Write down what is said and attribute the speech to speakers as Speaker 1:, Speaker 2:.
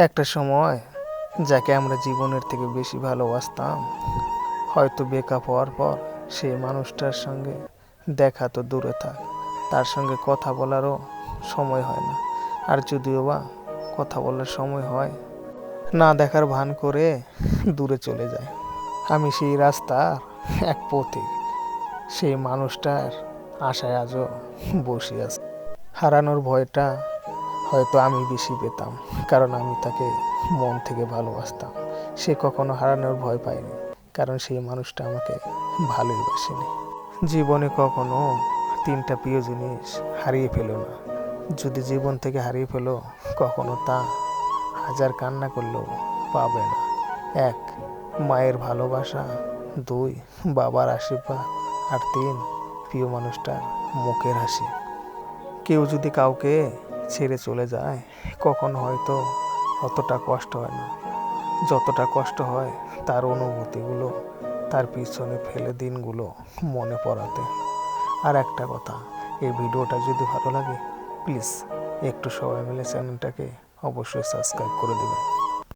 Speaker 1: একটা সময় যাকে আমরা জীবনের থেকে বেশি ভালোবাসতাম, হয়তো ব্রেকআপ হওয়ার পর সেই মানুষটার সঙ্গে দেখা তো দূরে থাক, তার সঙ্গে কথা বলারও সময় হয় না। আর যদিও বা কথা বলার সময় হয়, না দেখার ভান করে দূরে চলে যায়। আমি সেই রাস্তার এক পথিক, সেই মানুষটার আশায় আজও বসে আছি। হারানোর ভয়টা হয়তো আমি বেশি পেতাম, কারণ আমি তাকে মন থেকে ভালোবাসতাম। সে কখনো হারানোর ভয় পায়নি, কারণ সেই মানুষটা আমাকে ভালোই বাসেনি। জীবনে কখনো তিনটা প্রিয় জিনিস হারিয়ে ফেলো না। যদি জীবন থেকে হারিয়ে ফেলো, কখনো তা হাজার কান্না করলেও পাবে না। 1, মায়ের ভালোবাসা। 2, বাবার আশীর্বাদ। আর 3, প্রিয় মানুষটার মুখের হাসি। কেউ যদি কাউকে ছেড়ে চলে যায়, কখনো হয়তো অতটা কষ্ট হয় না যতটা কষ্ট হয় তার অনুভূতিগুলো তার পিছনে ফেলে দিনগুলো মনে পড়াতে। আর একটা কথা, এই ভিডিওটা যদি ভালো লাগে, প্লিজ একটু সবাই মিলে চ্যানেলটাকে অবশ্যই সাবস্ক্রাইব করে দেবেন।